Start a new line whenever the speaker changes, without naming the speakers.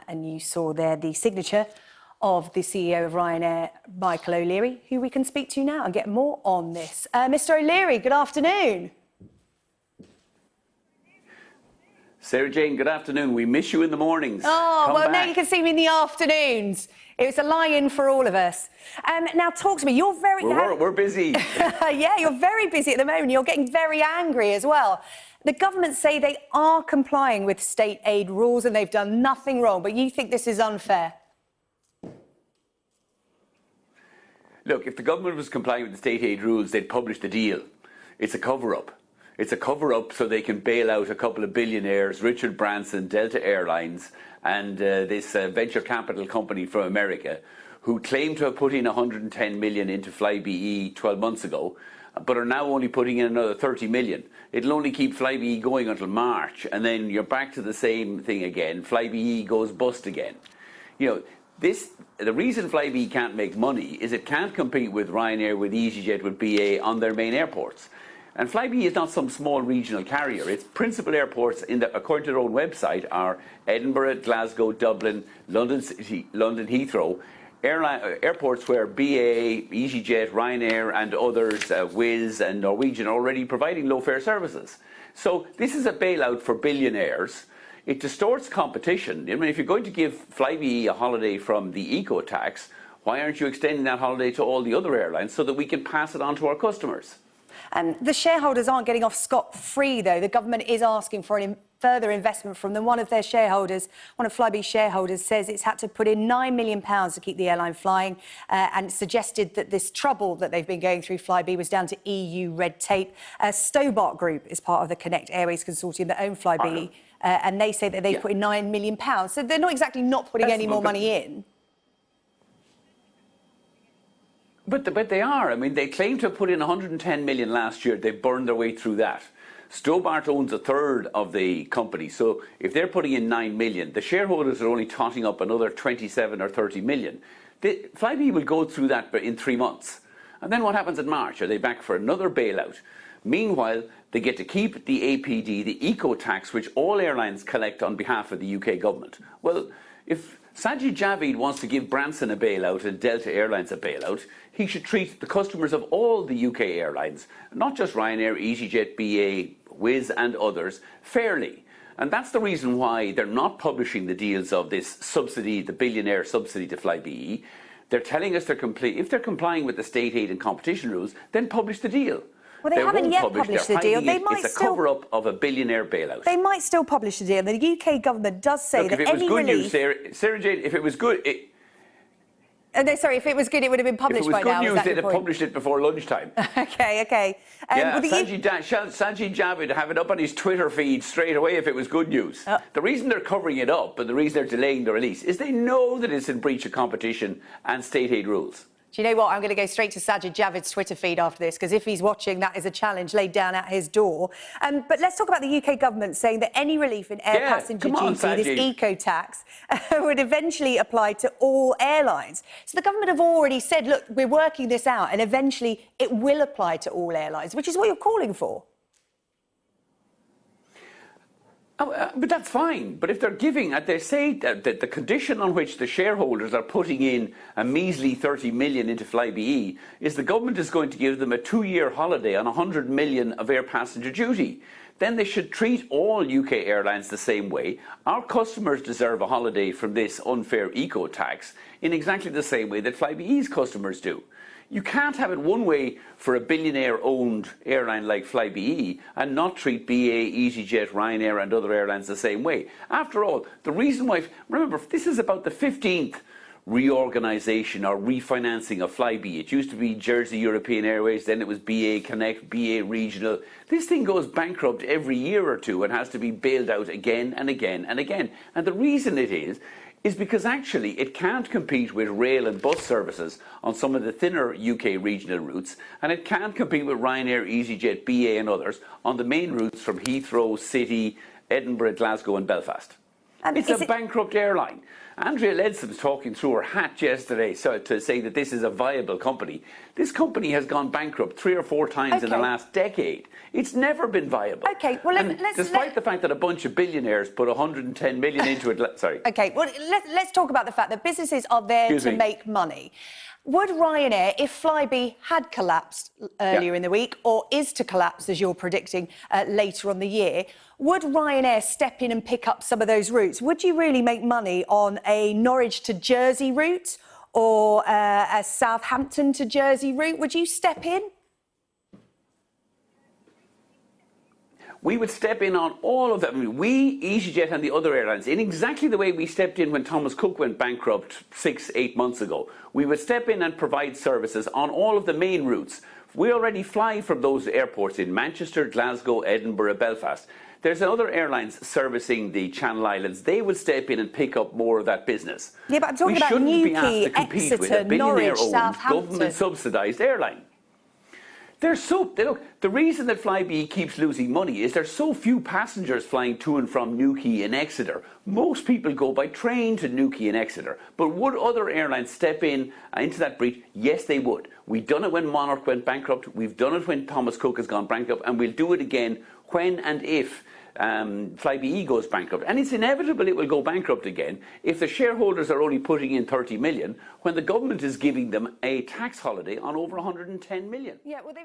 And you saw there the signature of the CEO of Ryanair, Michael O'Leary, who we can speak to now and get more on this. Mr. O'Leary, good afternoon.
Sarah Jane, good afternoon. We miss you in the mornings.
Oh,
Come
well,
back.
now you can see me in the afternoons. It was a lie-in for all of us. Now, talk to me. You're very...
We're busy.
Yeah, you're very busy at the moment. You're getting very angry as well. The government say they are complying with state aid rules and they've done nothing wrong, but you think this is unfair?
Look, if the government was complying with the state aid rules, they'd publish the deal. It's a cover-up. It's a cover-up so they can bail out a couple of billionaires, Richard Branson, Delta Airlines, and this venture capital company from America, who claim to have put in 110 million into Flybe 12 months ago, but are now only putting in another 30 million. It'll only keep Flybe going until March, and then you're back to the same thing again. Flybe goes bust again. You know, the reason Flybe can't make money is it can't compete with Ryanair, with EasyJet, with BA on their main airports. And Flybe is not some small regional carrier. Its principal airports, according to their own website, are Edinburgh, Glasgow, Dublin, London City, London Heathrow, airports where BA, EasyJet, Ryanair and others, Wizz and Norwegian, are already providing low-fare services. So this is a bailout for billionaires. It distorts competition. I mean, if you're going to give Flybe a holiday from the eco tax, why aren't you extending that holiday to all the other airlines so that we can pass it on to our customers?
The shareholders aren't getting off scot-free, though. The government is asking for further investment from them. One of their shareholders, one of Flybe's shareholders, says it's had to put in £9 million to keep the airline flying and suggested that this trouble that they've been going through, Flybe, was down to EU red tape. Stobart Group is part of the Connect Airways consortium that own Flybe, and they say that they've put in £9 million. So they're not exactly not putting any more money in.
But they are. I mean, they claim to have put in 110 million last year. They burned their way through that. Stobart owns a third of the company. So if they're putting in 9 million, the shareholders are only totting up another 27 or 30 million. Flybe will go through that in 3 months. And then what happens in March? Are they back for another bailout? Meanwhile, they get to keep the APD, the eco tax, which all airlines collect on behalf of the UK government. Well, if Sajid Javid wants to give Branson a bailout and Delta Airlines a bailout, he should treat the customers of all the UK airlines, not just Ryanair, EasyJet, BA, Wizz and others, fairly. And that's the reason why they're not publishing the deals of this subsidy, the billionaire subsidy to Flybe. They're telling us if they're complying with the state aid and competition rules, then publish the deal.
Well, they haven't yet published the deal. They might
it's a cover-up of a billionaire bailout.
They might still publish the deal. The UK government does say that any relief...
Sarah Jane, if it was good...
sorry, if it was good, it would have been published by now.
If it was good news, they'd have published it before lunchtime.
OK.
Yeah, Sajid Javid would have it up on his Twitter feed straight away if it was good news. The reason they're covering it up and the reason they're delaying the release is they know that it's in breach of competition and state aid rules.
Do you know what? I'm going to go straight to Sajid Javid's Twitter feed after this, because if he's watching, that is a challenge laid down at his door. But let's talk about the UK government saying that any relief in air passenger duty, this eco-tax, would eventually apply to all airlines. So the government have already said, look, we're working this out, and eventually it will apply to all airlines, which is what you're calling for.
But that's fine. But if they're giving, they say that the condition on which the shareholders are putting in a measly 30 million into Flybe is the government is going to give them a 2-year holiday on 100 million of air passenger duty. Then they should treat all UK airlines the same way. Our customers deserve a holiday from this unfair eco tax in exactly the same way that Flybe's customers do. You can't have it one way for a billionaire-owned airline like Flybe and not treat BA, EasyJet, Ryanair and other airlines the same way. After all, the reason why... Remember, this is about the 15th reorganisation or refinancing of Flybe. It used to be Jersey European Airways, then it was BA Connect, BA Regional. This thing goes bankrupt every year or two and has to be bailed out again and again and again. And the reason it is because actually it can't compete with rail and bus services on some of the thinner UK regional routes, and it can't compete with Ryanair, EasyJet, BA and others on the main routes from Heathrow, City, Edinburgh, Glasgow and Belfast. It's a bankrupt airline. Andrea Leadsom was talking through her hat yesterday to say that this is a viable company. This company has gone bankrupt 3 or 4 times in the last decade. It's never been viable.
Okay, well,
despite the fact that a bunch of billionaires put 110 million into it. Sorry.
Okay, well, let's talk about the fact that businesses are there to make money. Would Ryanair, if Flybe had collapsed earlier in the week, or is to collapse, as you're predicting, later on the year, would Ryanair step in and pick up some of those routes? Would you really make money on a Norwich to Jersey route or a Southampton to Jersey route? Would you step in?
We would step in on all of them. I mean, we, EasyJet and the other airlines, in exactly the way we stepped in when Thomas Cook went bankrupt 6-8 months ago. We would step in and provide services on all of the main routes. We already fly from those airports in Manchester, Glasgow, Edinburgh, Belfast. There's other airlines servicing the Channel Islands. They would step in and pick up more of that business.
Yeah, but I'm talking about Newquay, Exeter, Norwich, Southampton.
Government-subsidised airline. Look, the reason that Flybe keeps losing money is there's so few passengers flying to and from Newquay and Exeter. Most people go by train to Newquay and Exeter. But would other airlines step in into that breach? Yes, they would. We've done it when Monarch went bankrupt. We've done it when Thomas Cook has gone bankrupt. And we'll do it again when and if Flybe goes bankrupt. And it's inevitable it will go bankrupt again if the shareholders are only putting in 30 million when the government is giving them a tax holiday on over 110 million.
Yeah, well,